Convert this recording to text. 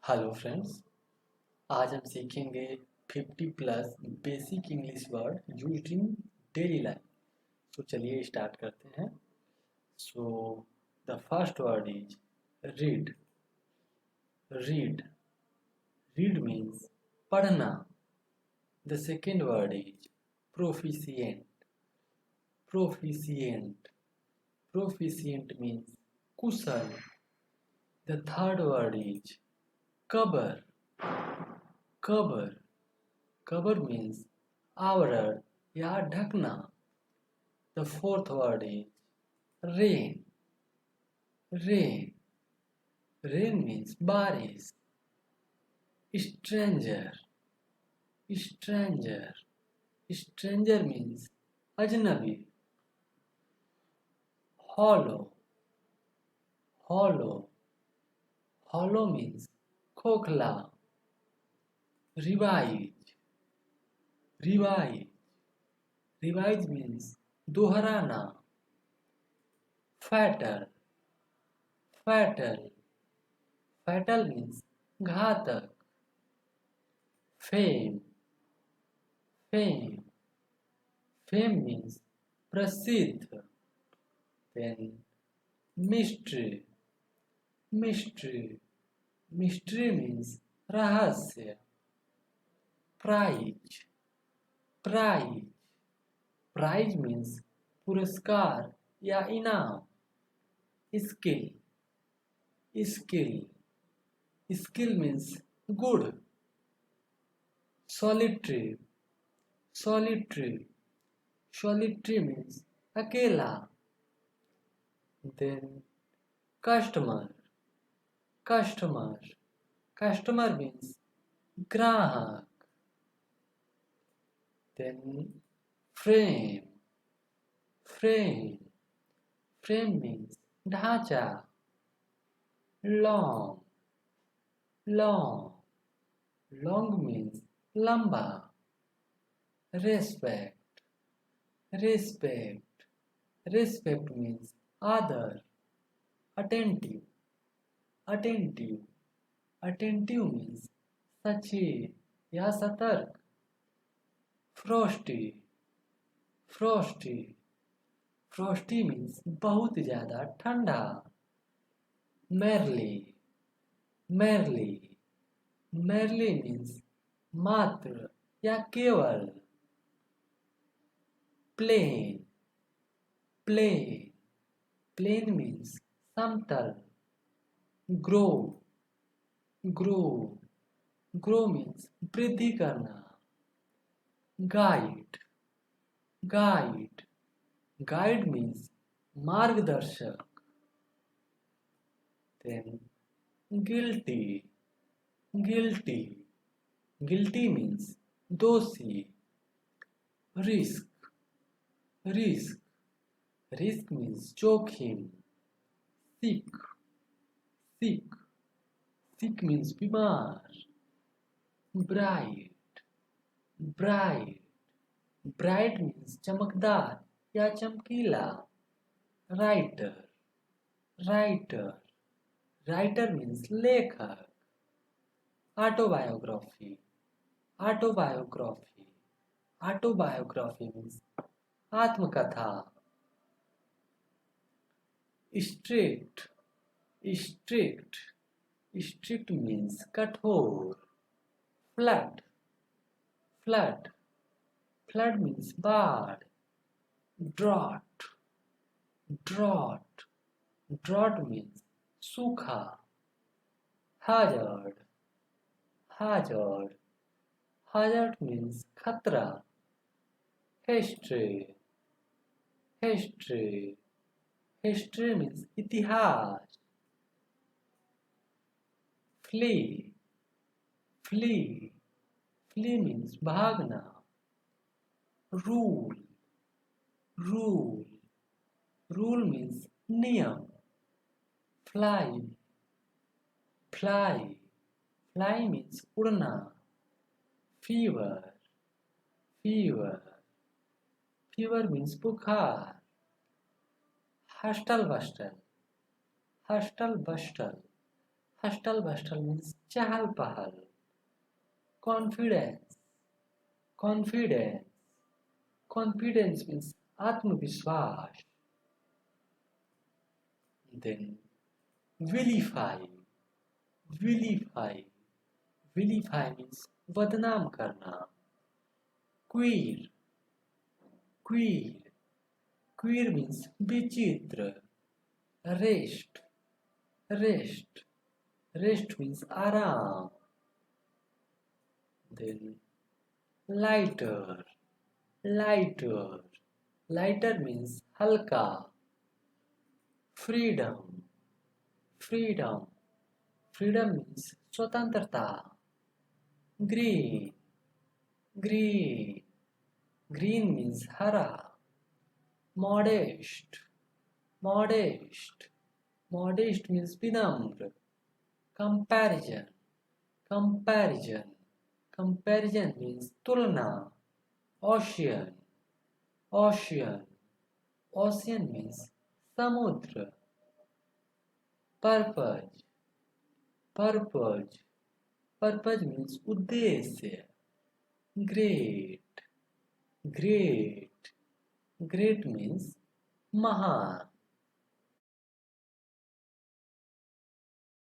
Hello friends. आज हम सीखेंगे 50 plus basic English word used in daily life. तो चलिए स्टार्ट करते हैं। So the first word is read. Read read means पढ़ना। The second word is proficient. Proficient proficient means कुशल। The third word is cover. Cover cover means आवरण या ढकना। The fourth word is rain. Rain rain means बारिश। Stranger stranger stranger means अजनबी। Hollow hollow hollow means खोखला। Revise revise revise means दोहराना। Fatal fatal fatal means घातक। Fame fame fame means प्रसिद्ध। Then mystery mystery mystery means रहस्य। Prize prize prize means पुरस्कार या इनाम। स्किल स्किल स्किल मीन्स गुण। सॉलिटरी सॉलिटरी सॉलिटरी मीन्स अकेला। Then customer customer customer means ग्राहक। Then frame frame frame means ढांचा। Long long long means लंबा। Respect respect respect means आदर। अटेंटिव अटेंटिव अटेंटिव मीन्स सचेत या सतर्क। फ्रॉस्टी फ्रॉस्टी फ्रॉस्टी मीन्स बहुत ज्यादा ठंडा। मैरली मैरली मैरली मीन्स मात्र या केवल। प्लेन प्लेन प्लेन मीन्स समतल। ग्रो ग्रो ग्रो मीन्स वृद्धि करना। गाइड गाइड गाइड मीन्स मार्गदर्शक। Then guilty guilty guilty means दोषी। रिस्क रिस्क रिस्क मीन्स जोखिम। सिक सिक सिक मीन्स बीमार। ब्राइट ब्राइट ब्राइट मीन्स चमकदार या चमकीला। राइटर राइटर राइटर मीन्स लेखक। ऑटोबायोग्राफी ऑटोबायोग्राफी ऑटोबायोग्राफी मीन्स आत्मकथा। स्ट्रिक्ट स्ट्रिक्ट स्ट्रिक्ट मीन्स कठोर। फ्लड फ्लड फ्लड मीन्स बाढ़। ड्रॉट ड्रॉट ड्रॉट मीन्स सूखा। hazard hazard hazard means खतरा। history history history means इतिहास। flee flee flee means भागना। rule rule rule means नियम। fly fly fly means उड़ना। fever fever fever means बुखार। hustle bustle hustle bustle hustle bustle means चहल पहल. Confidence, confidence, confidence means आत्मविश्वास. Then vilify, vilify, vilify means बदनाम करना. Queer, queer, queer means विचित्र. Rest, rest, rest means आराम. Then lighter, lighter, lighter means हल्का. Freedom, freedom, freedom means स्वतंत्रता. Green, green, green means हरा. Modest, modest, modest means विनम्र. Comparison, comparison, comparison means तुलना. Ocean, ocean, ocean means समुद्र. Purpose, purpose, purpose means उद्देश्य. Great, great, great means महान.